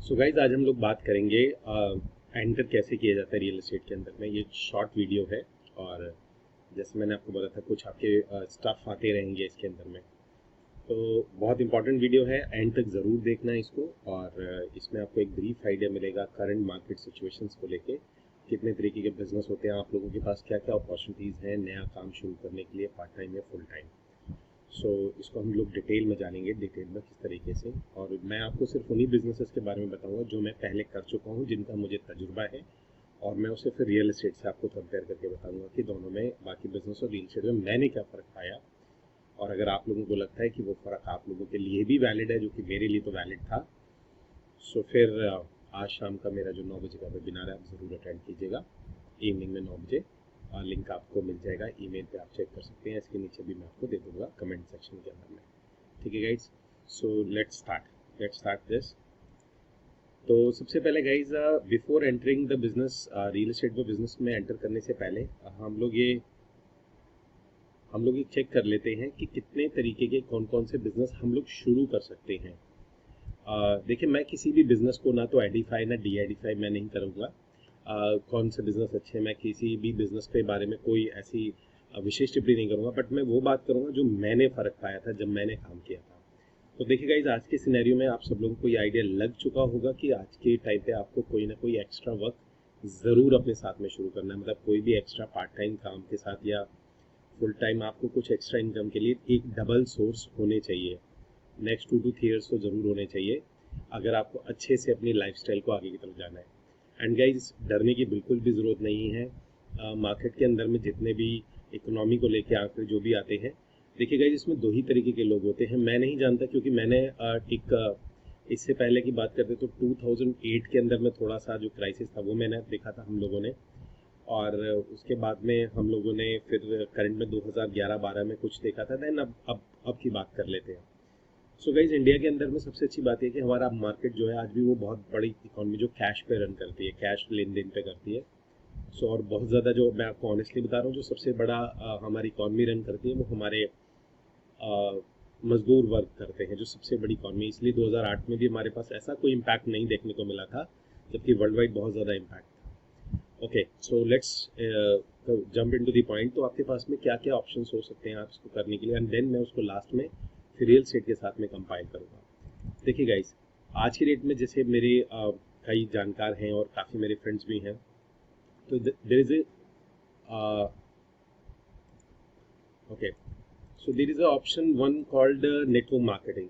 So guys आज हम लोग बात करेंगे एंटर कैसे किया जाता है रियल एस्टेट के अंदर में। ये शॉर्ट वीडियो है और जैसे मैंने आपको बोला था कुछ आपके स्टफ आते रहेंगे इसके अंदर में। तो बहुत इंपॉर्टेंट वीडियो है, एंड तक ज़रूर देखना है इसको। और इसमें आपको एक ब्रीफ आइडिया मिलेगा करंट मार्केट सिचुएशंस को लेके, कितने तरीके के बिजनेस होते हैं, आप लोगों के पास क्या क्या अपॉर्चुनिटीज़ हैं नया काम शुरू करने के लिए, पार्ट टाइम या फुल टाइम। सो इसको हम लोग डिटेल में जानेंगे, डिटेल में किस तरीके से। और मैं आपको सिर्फ उन्हीं बिजनेसेस के बारे में बताऊंगा जो मैं पहले कर चुका हूँ, जिनका मुझे तजुर्बा है, और मैं उसे फिर रियल एस्टेट से आपको कंपेयर करके बताऊंगा कि दोनों में, बाकी बिजनेस और रियल एस्टेट में मैंने क्या फ़र्क पाया। और अगर आप लोगों को लगता है कि वो फ़र्क आप लोगों के लिए भी वैलिड है, जो कि मेरे लिए तो वैलिड था, सो फिर आज शाम का मेरा जो 9 बजे का वेबिनार है आप ज़रूर अटेंड कीजिएगा, इवनिंग में 9 बजे। लिंक आपको मिल जाएगा ईमेल पे, आप चेक कर सकते हैं, इसके नीचे भी मैं आपको दे दूंगा कमेंट सेक्शन के अंदर में। ठीक है guys, so let's start this. तो सबसे पहले guys, before entering the business, real estate में बिजनेस में एंटर करने से पहले हम लोग ये चेक कर लेते हैं कि कितने तरीके के कौन कौन से बिजनेस हम लोग शुरू कर सकते हैं। देखिए, मैं किसी भी बिजनेस को ना तो आइडेंटिफाई ना डी आइडेंटिफाई मैं नहीं करूँगा। कौन से बिज़नेस अच्छे हैं, मैं किसी भी बिज़नेस के बारे में कोई ऐसी विशेष टिप्पणी नहीं करूँगा, बट मैं वो बात करूँगा जो मैंने फ़र्क पाया था जब मैंने काम किया था। तो देखिए गाइज, आज के सिनेरियो में आप सब लोगों को ये आइडिया लग चुका होगा कि आज के टाइम पे आपको कोई ना कोई एक्स्ट्रा वर्क ज़रूर अपने साथ में शुरू करना है। मतलब कोई भी एक्स्ट्रा पार्ट टाइम काम के साथ या फुल टाइम आपको कुछ एक्स्ट्रा इनकम के लिए एक डबल सोर्स होने चाहिए। नेक्स्ट 2 to 3 ईयर्स तो ज़रूर होने चाहिए अगर आपको अच्छे से अपनी लाइफस्टाइल को आगे की तरफ जाना है। एंड गाइज, डरने की बिल्कुल भी ज़रूरत नहीं है। मार्केट के अंदर में जितने भी इकोनॉमी को लेके आंकड़े जो भी आते हैं, देखिए गाइज, इसमें 2 ही तरीके के लोग होते हैं। मैं नहीं जानता, क्योंकि मैंने इससे पहले की बात करते तो 2008 के अंदर में थोड़ा सा जो क्राइसिस था वो मैंने देखा था हम लोगों ने, और उसके बाद में हम लोगों ने फिर करंट में 2011-12 में कुछ देखा था। देन अब की बात कर लेते हैं। सो गाइज, इंडिया के अंदर में सबसे अच्छी बात है कि हमारा मार्केट जो है आज भी वो बहुत बड़ी इकॉनमी जो कैश पे रन करती है, कैश लेन देन पे करती है। सो और बहुत ज़्यादा, जो मैं आपको ऑनेस्टली बता रहा हूँ, जो सबसे बड़ा हमारी इकॉनमी रन करती है वो हमारे मजदूर वर्ग करते हैं, जो सबसे बड़ी इकॉनमी। इसलिए 2008 में भी हमारे पास ऐसा कोई इम्पैक्ट नहीं देखने को मिला था, जबकि वर्ल्ड वाइड बहुत ज़्यादा इम्पैक्ट था। Okay, so let's jump into the point. तो आपके पास में क्या क्या ऑप्शंस हो सकते हैं आप इसको करने के लिए, एंड देन मैं उसको लास्ट में फिर रियल एस्टेट के साथ में कंपाइल करूँगा। देखिए गाइज, आज की डेट में जैसे मेरे कई जानकार हैं और काफ़ी मेरे फ्रेंड्स भी हैं, तो there is a okay, so there is a option one called network marketing.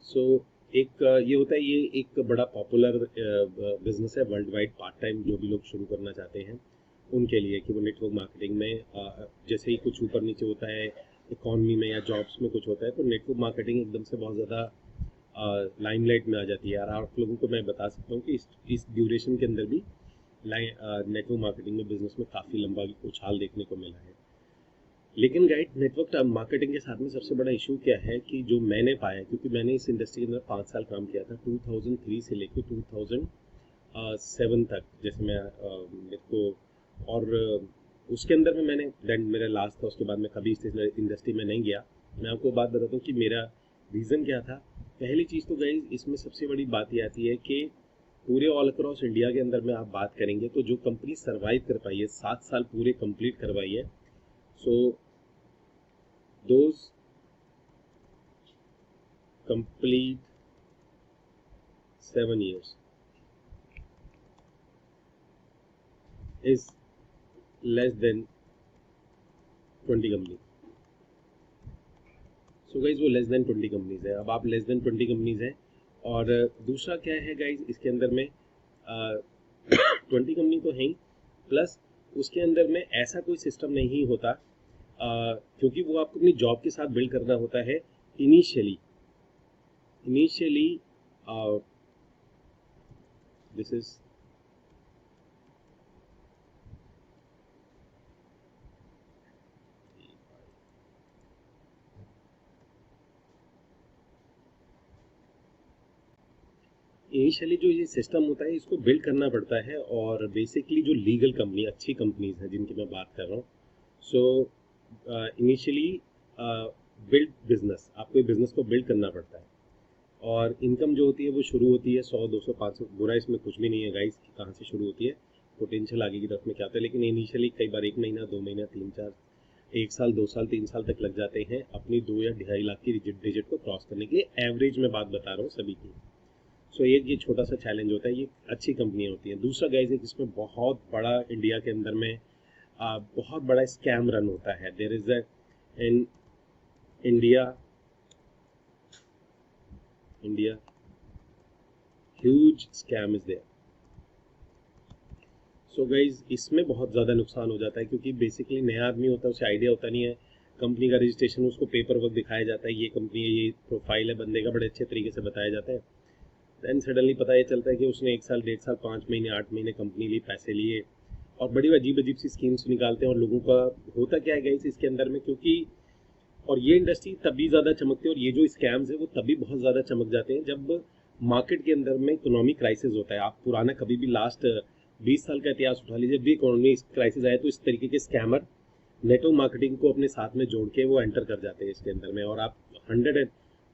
So एक ये होता है, ये एक बड़ा पॉपुलर बिजनेस है वर्ल्ड वाइड, पार्ट टाइम जो भी लोग शुरू करना चाहते हैं उनके लिए, कि वो नेटवर्क मार्केटिंग में जैसे ही कुछ ऊपर नीचे होता है इकॉनमी में या जॉब्स में कुछ होता है, तो नेटवर्क मार्केटिंग एकदम से बहुत ज़्यादा लाइमलाइट में आ जाती है। और आप लोगों को मैं बता सकता हूँ कि इस ड्यूरेशन के अंदर भी नेटवर्क मार्केटिंग में बिजनेस में काफ़ी लंबा उछाल देखने को मिला है। लेकिन गाइड, नेटवर्क मार्केटिंग के साथ में सबसे बड़ा इशू क्या है कि जो मैंने पाया, क्योंकि मैंने इस इंडस्ट्री के अंदर 5 साल काम किया था, 2003 से लेकर 2007 तक, जैसे मैं मेरे को, और उसके अंदर में मैंने, देन मेरा लास्ट था, उसके बाद मैं कभी इस इंडस्ट्री में नहीं गया। मैं आपको बात बताता हूँ कि मेरा रीज़न क्या था। पहली चीज़ तो गाइज, इसमें सबसे बड़ी बात ये आती है कि पूरे ऑल अक्रॉस इंडिया के अंदर में आप बात करेंगे तो जो कंपनी सर्वाइव कर पाई है, 7 साल पूरे कंप्लीट करवाई है, so those complete 7 years is less than 20 company. So guys, वो लेस देन 20 कंपनीज है। अब आप लेस देन 20 कंपनीज हैं, और दूसरा क्या है गाइज, इसके अंदर में 20 कंपनी तो है ही, प्लस उसके अंदर में ऐसा कोई सिस्टम नहीं होता, क्योंकि वो आपको अपनी जॉब के साथ बिल्ड करना होता है इनिशियली। दिस इज इनिशियली जो ये सिस्टम होता है, इसको बिल्ड करना पड़ता है। और बेसिकली जो लीगल कंपनी, अच्छी कंपनीज हैं जिनकी मैं बात कर रहा हूँ, सो इनिशियली बिल्ड बिजनेस, आपको एक बिजनेस को बिल्ड करना पड़ता है। और इनकम जो होती है वो शुरू होती है 100 200 500, बुरा इसमें कुछ भी नहीं है गाइस कि कहाँ से शुरू होती है, पोटेंशियल आगे की तरफ में क्या होता है, लेकिन इनिशियली कई बार 1 महीना 2 महीना 3-4 1 साल 2 साल 3 साल तक लग जाते हैं अपनी 2 या 2.5 लाख की डिजिट को क्रॉस करने के लिए। एवरेज में बात बता रहा हूँ सभी की। सो एक ये छोटा सा चैलेंज होता है, ये अच्छी कंपनियाँ होती हैं। दूसरा गाइस एक इसमें बहुत बड़ा इंडिया के अंदर में बहुत बड़ा स्कैम रन होता है। There is a in India huge scam is there. So guys इसमें बहुत ज़्यादा नुकसान हो जाता है, क्योंकि बेसिकली नया आदमी होता है, उसे आइडिया होता नहीं है कंपनी का रजिस्ट्रेशन, उसको पेपर वर्क दिखाया जाता है, ये कंपनी है, ये प्रोफाइल है बंदे का, बड़े अच्छे तरीके से बताया जाता है। देन सडनली पता ये चलता है कि उसने 1 साल 1.5 साल 5 महीने 8 महीने कंपनी ली, पैसे लिए और बड़ी अजीब अजीब सी स्कीम्स निकालते हैं। और लोगों का होता क्या है गाइस इसके अंदर में, क्योंकि और ये इंडस्ट्री तभी ज़्यादा चमकती है और ये जो स्कैम्स है वो तभी बहुत ज़्यादा चमक जाते हैं जब मार्केट के अंदर में इकोनॉमिक क्राइसिस होता है। आप पुराना कभी भी लास्ट 20 साल का इतिहास उठा लीजिए, जब भी इकोनॉमिक क्राइसिस आया तो इस तरीके के स्कैमर नेटवर्क मार्केटिंग को अपने साथ में जोड़ के वो एंटर कर जाते हैं इसके अंदर में, और आप 100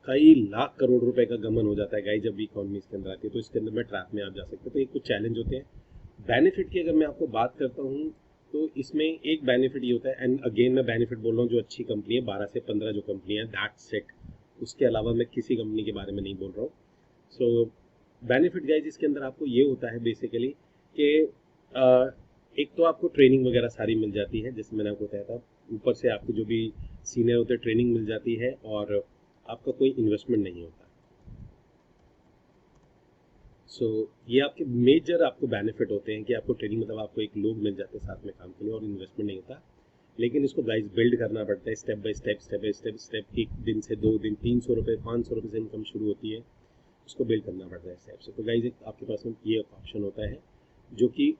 कई लाख करोड़ रुपए का गमन हो जाता है गाइस जब भी इकोनॉमी इसके अंदर आती है। तो इसके अंदर में ट्रैप में आप जा सकते हैं। तो ये कुछ चैलेंज होते हैं। बेनिफिट की अगर मैं आपको बात करता हूँ तो इसमें एक बेनिफिट ये होता है, एंड अगेन मैं बेनिफिट बोल रहा हूँ जो अच्छी कंपनी है, 12 से 15 जो कंपनी है दैट्स इट, उसके अलावा मैं किसी कंपनी के बारे में नहीं बोल रहा हूँ। सो बेनिफिट गाइज इसके अंदर आपको ये होता है बेसिकली कि एक तो आपको ट्रेनिंग वगैरह सारी मिल जाती है, जैसे मैंने आपको बताया था, ऊपर से आपको जो भी सीनियर होते हैं ट्रेनिंग मिल जाती है और आपका कोई इन्वेस्टमेंट नहीं होता। सो ये आपके मेजर आपको बेनिफिट होते हैं कि आपको ट्रेनिंग मतलब आपको एक लोग मिल जाते हैं साथ में काम के लिए और इन्वेस्टमेंट नहीं होता। लेकिन इसको गाइज बिल्ड करना पड़ता है स्टेप बाय स्टेप। एक दिन से 2 दिन 300 रुपये 500 रुपये से इनकम शुरू होती है, उसको बिल्ड करना पड़ता है स्टेप से। तो गाइज एक आपके पास में ये ऑप्शन होता है जो कि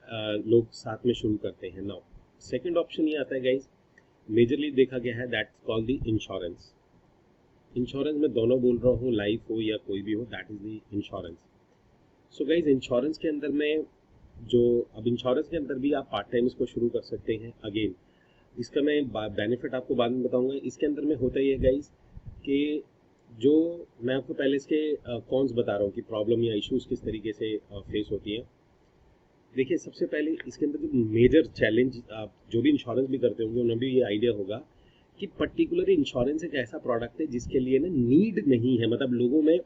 लोग साथ में शुरू करते हैं। नाउ सेकंड ऑप्शन ये आता है गाइज, मेजरली देखा गया है, that's called the insurance. Insurance में दोनों बोल रहा हूँ, लाइफ हो या कोई भी हो, that is the insurance. So guys insurance के अंदर में जो अब इंश्योरेंस के अंदर भी आप पार्ट टाइम इसको शुरू कर सकते हैं। अगेन इसका मैं बेनिफिट आपको बाद में बताऊंगा। इसके अंदर में होता ही है गाइज कि जो मैं आपको पहले इसके कॉन्स बता रहा हूँ कि प्रॉब्लम या इश्यूज किस तरीके से फेस होती हैं। देखिए सबसे पहले इसके अंदर जो मेजर चैलेंज, आप जो भी इंश्योरेंस भी करते होंगे उन्हें भी ये आइडिया होगा कि पर्टिकुलर इंश्योरेंस एक ऐसा प्रोडक्ट है जिसके लिए ना नीड नहीं है, मतलब लोगों में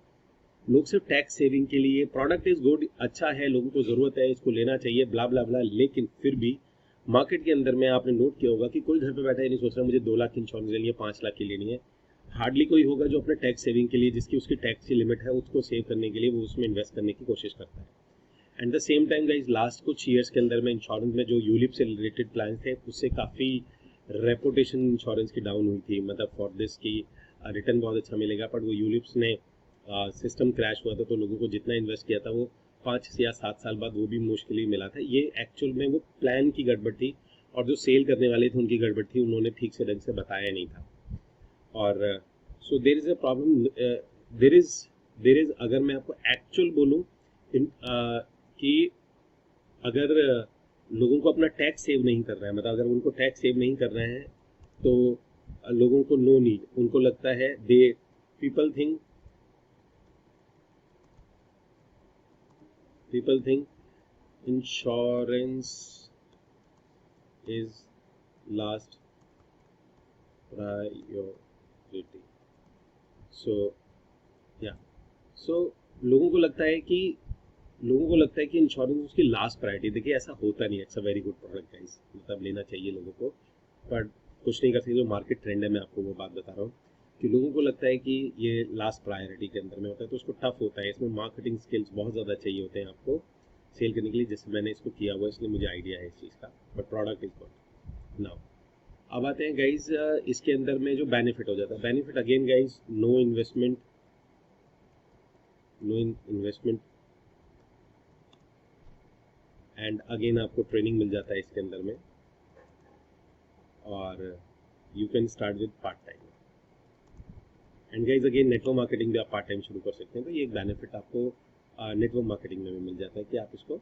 लोग सिर्फ टैक्स सेविंग के लिए, प्रोडक्ट इज गुड, अच्छा है, लोगों को ज़रूरत है, इसको लेना चाहिए, ब्ला ब्ला ब्ला, लेकिन फिर भी मार्केट के अंदर में आपने नोट किया होगा कि कोई घर पे बैठा है नहीं सोच रहा मुझे 2 लाख की इंश्योरेंस लेनी है, 5 लाख की लेनी है। हार्डली कोई होगा जो अपने टैक्स सेविंग के लिए, जिसकी उसकी टैक्स की लिमिट है, उसको सेव करने के लिए वो उसमें इन्वेस्ट करने की कोशिश करता है। And the same time guys last कुछ ईयर्स के अंदर में इंश्योरेंस में जो यूलिप से रिलेटेड प्लान थे उससे काफ़ी रेपुटेशन इंश्योरेंस की डाउन हुई थी, मतलब फॉर दिस की रिटर्न बहुत अच्छा मिलेगा, बट वो यूलिप्स ने सिस्टम क्रैश हुआ था तो लोगों को जितना इन्वेस्ट किया था वो 5 या 7 साल बाद वो भी मुश्किल ही मिला था। ये एक्चुअल में वो प्लान की गड़बड़ थी और जो सेल करने वाले थे उनकी गड़बड़ थी, उन्होंने ठीक से ढंग से बताया नहीं था। और so there is a problem, there is अगर मैं आपको एक्चुअल बोलूँ कि अगर लोगों को अपना टैक्स सेव नहीं करना है, मतलब अगर उनको टैक्स सेव नहीं करना है तो लोगों को नो नीड, उनको लगता है they people think insurance is last priority. So या सो लोगों को लगता है कि इंश्योरेंस उसकी लास्ट प्रायोरिटी। देखिए ऐसा होता नहीं है, it's a very good product guys, मतलब लेना चाहिए लोगों को, पर कुछ नहीं कर सकते, जो मार्केट ट्रेंड है मैं आपको वो बात बता रहा हूँ कि लोगों को लगता है कि ये लास्ट प्रायोरिटी के अंदर में होता है, तो उसको टफ होता है। इसमें मार्केटिंग स्किल्स बहुत ज़्यादा चाहिए होते हैं आपको सेल करने के लिए, जैसे मैंने इसको किया हुआ है इसलिए मुझे आइडिया है इस चीज़ का, but product is good. Now अब आते हैं गाइज इसके अंदर में जो बेनिफिट हो जाता है। Benefit again guys, no investment and again आपको ट्रेनिंग मिल जाता है इसके अंदर में, और you can start with part time. And guys again network marketing भी आप पार्ट टाइम शुरू कर सकते हैं, तो ये एक बेनिफिट आपको नेटवर्क मार्केटिंग में भी मिल जाता है कि आप इसको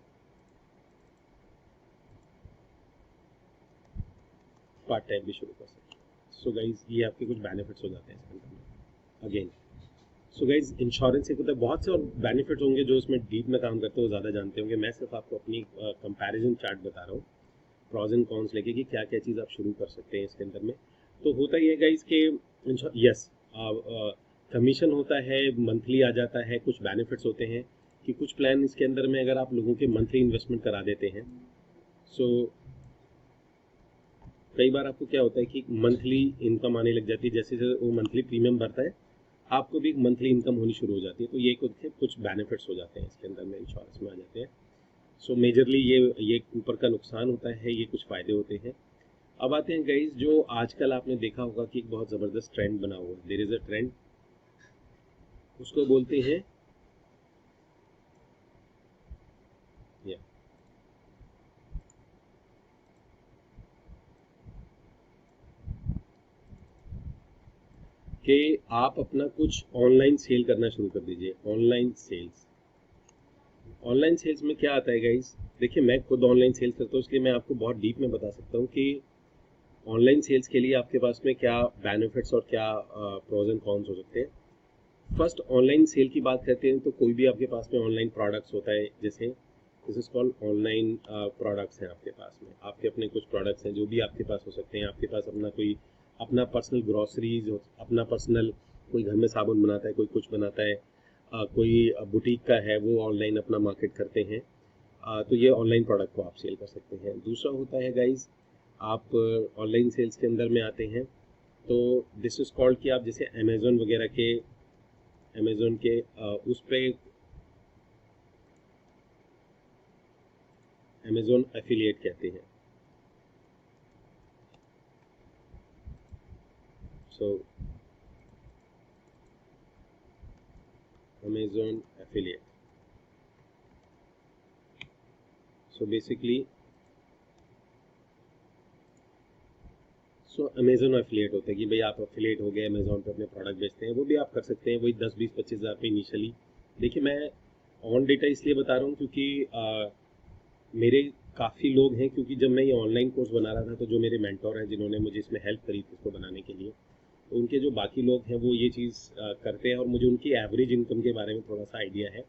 पार्ट टाइम भी शुरू कर सकते हैं। सो गाइज ये आपके कुछ बेनिफिट्स हो जाते हैं इसके अंदर में अगेन। सो गाइज इंश्योरेंस एक होता है, बहुत से और बेनिफिट्स होंगे जो इसमें डीप में काम करते हो ज़्यादा जानते होंगे। मैं सिर्फ आपको अपनी कंपैरिजन चार्ट बता रहा हूँ, प्रॉज एंड कॉन्स लेके कि क्या क्या चीज़ आप शुरू कर सकते हैं इसके अंदर में। तो होता ही है गाइज कि यस कमीशन होता है, मंथली आ जाता है, कुछ बेनिफिट्स होते हैं कि कुछ प्लान इसके अंदर में अगर आप लोगों के मंथली इन्वेस्टमेंट करा देते हैं, सो कई बार आपको क्या होता है कि मंथली इनकम आने लग जाती है, जैसे जैसे वो मंथली प्रीमियम भरता है आपको भी एक मंथली इनकम होनी शुरू हो जाती है। तो ये कुछ बेनिफिट्स हो जाते हैं इसके अंदर में, इंश्योरेंस में आ जाते हैं। सो मेजरली ये ऊपर का नुकसान होता है, ये कुछ फ़ायदे होते हैं। अब आते हैं गाइज, जो आजकल आपने देखा होगा कि एक बहुत ज़बरदस्त ट्रेंड बना हुआ है, देयर इज़ अ ट्रेंड, उसको बोलते हैं कि आप अपना कुछ ऑनलाइन सेल करना शुरू कर दीजिए। ऑनलाइन सेल्स, ऑनलाइन सेल्स में क्या आता है गाइज, देखिए मैं खुद ऑनलाइन सेल्स करता हूँ, इसलिए मैं आपको बहुत डीप में बता सकता हूँ कि ऑनलाइन सेल्स के लिए आपके पास में क्या बेनिफिट्स और क्या प्रोज एंड कॉन्स हो सकते हैं। फर्स्ट ऑनलाइन सेल की बात करते हैं तो कोई भी आपके पास में ऑनलाइन प्रोडक्ट्स होता है, जैसे this is called online products हैं आपके पास में, आपके अपने कुछ प्रोडक्ट्स हैं जो भी आपके पास हो सकते हैं। आपके पास अपना कोई अपना पर्सनल ग्रॉसरीज, अपना पर्सनल कोई घर में साबुन बनाता है, कोई कुछ बनाता है, कोई बुटीक का है, वो ऑनलाइन अपना मार्केट करते हैं, तो ये ऑनलाइन प्रोडक्ट को आप सेल कर सकते हैं। दूसरा होता है गाइज, आप ऑनलाइन सेल्स के अंदर में आते हैं तो दिस इज कॉल्ड कि आप जैसे अमेजोन वगैरह के, अमेजोन के उस पर अमेजोन एफिलिएट कहते हैं। So Amazon affiliate, so basically Amazon affiliate होता है कि भाई आप एफिलिएट हो गए, अमेजोन पे अपने प्रोडक्ट बेचते हैं, वो भी आप कर सकते हैं वही 10-20-25 हज़ार पे इनिशियली। देखिए मैं ऑन डेटा इसलिए बता रहा हूँ क्योंकि मेरे काफ़ी लोग हैं, क्योंकि जब मैं ये ऑनलाइन कोर्स बना रहा था तो जो मेरे मेंटोर हैं जिन्होंने मुझे इसमें हेल्प करी थी इसको बनाने के लिए, तो उनके जो बाकी लोग हैं वो ये चीज़ करते हैं और मुझे उनकी एवरेज इनकम के बारे में थोड़ा सा आइडिया है।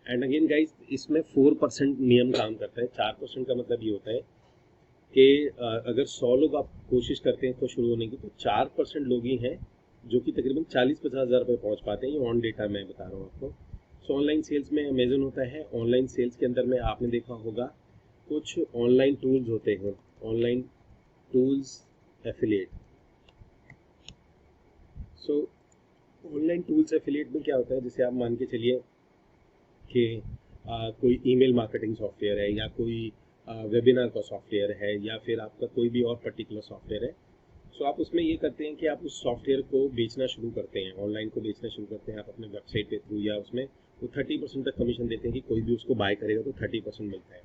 एंड अगेन गाइज, इसमें 4% नियम काम करता है। 4% का मतलब ये होता है कि अगर 100 लोग आप कोशिश करते हैं तो शुरू होने की, तो 4% लोग ही हैं जो कि तकरीबन 40-50 हज़ार रुपये पहुँच पाते हैं। ये ऑन डेटा मैं बता रहा हूँ आपको। सो ऑनलाइन सेल्स में अमेजन होता है। ऑनलाइन सेल्स के अंदर में आपने देखा होगा कुछ ऑनलाइन टूल्स होते हैं, ऑनलाइन टूल्स एफिलिएट। सो ऑनलाइन टूल्स एफिलिएट में क्या होता है, जैसे आप मान के चलिए कि कोई ईमेल मार्केटिंग सॉफ्टवेयर है, या कोई वेबिनार का सॉफ्टवेयर है, या फिर आपका कोई भी और पर्टिकुलर सॉफ्टवेयर है। सो आप उसमें ये करते हैं कि आप उस सॉफ्टवेयर को बेचना शुरू करते हैं, ऑनलाइन को बेचना शुरू करते हैं आप अपने वेबसाइट के थ्रू, या उसमें वो 30% तक कमीशन देते हैं कि कोई भी उसको बाय करेगा तो 30% मिलता है।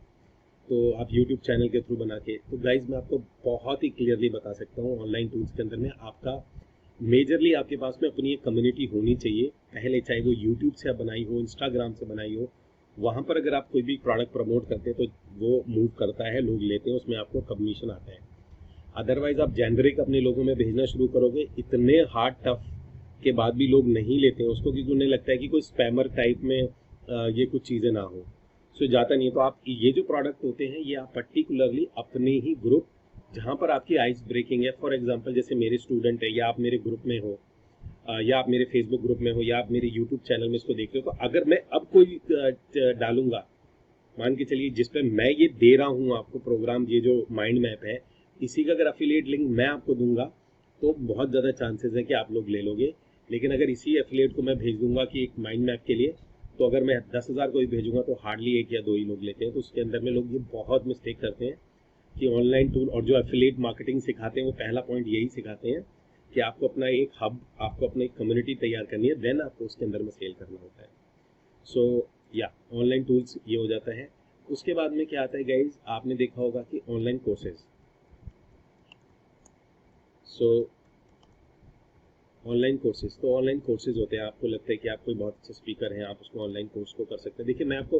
तो आप यूट्यूब चैनल के थ्रू बना के, तो गाइज मैं आपको बहुत ही क्लियरली बता सकता हूँ ऑनलाइन टूल्स के अंदर में आपका मेजरली आपके पास में अपनी एक कम्युनिटी होनी चाहिए पहले, चाहे वो यूट्यूब से आप बनाई हो, इंस्टाग्राम से बनाई हो। वहाँ पर अगर आप कोई भी प्रोडक्ट प्रमोट करते हैं तो वो मूव करता है, लोग लेते हैं, उसमें आपको कमीशन आता है। अदरवाइज आप जेनरिक अपने लोगों में भेजना शुरू करोगे, इतने हार्ड टफ के बाद भी लोग नहीं लेते हैं उसको, क्योंकि उन्हें लगता है कि कोई स्पैमर टाइप में ये कुछ चीज़ें ना हो, सो जाता नहीं है। तो आप ये जो प्रोडक्ट होते हैं ये आप पर्टिकुलरली अपने ही ग्रुप जहाँ पर आपकी आइस ब्रेकिंग है, फॉर एग्जांपल जैसे मेरे स्टूडेंट है, या आप मेरे ग्रुप में हो, या आप मेरे फेसबुक ग्रुप में हो, या आप मेरे यूट्यूब चैनल में इसको देख रहे हो, तो अगर मैं अब कोई डालूंगा, मान के चलिए जिस पे मैं ये दे रहा हूँ आपको प्रोग्राम, ये जो माइंड मैप है, इसी का अगर एफिलिएट लिंक मैं आपको दूंगा तो बहुत ज़्यादा चांसेस है कि आप लोग ले लोगे। लेकिन अगर इसी एफिलिएट को मैं भेज दूंगा कि एक माइंड मैप के लिए, तो अगर मैं 10,000 को भी भेजूंगा तो हार्डली 1 या 2 ही लोग लेते हैं। तो उसके अंदर में लोग ये बहुत मिस्टेक करते हैं कि ऑनलाइन टूल और जो एफिलिएट मार्केटिंग सिखाते हैं वो पहला पॉइंट यही सिखाते हैं कि आपको अपना एक हब, आपको अपनी एक कम्युनिटी तैयार करनी है, देन आपको उसके अंदर में सेल करना होता है। सो या ऑनलाइन टूल्स ये हो जाता है। उसके बाद में क्या आता है गाइज, आपने देखा होगा कि ऑनलाइन कोर्सेज। सो ऑनलाइन कोर्सेज, तो ऑनलाइन कोर्सेज होते हैं, आपको लगता है कि आप कोई बहुत अच्छे स्पीकर हैं, आप उसको ऑनलाइन कोर्स को कर सकते हैं। देखिए मैं आपको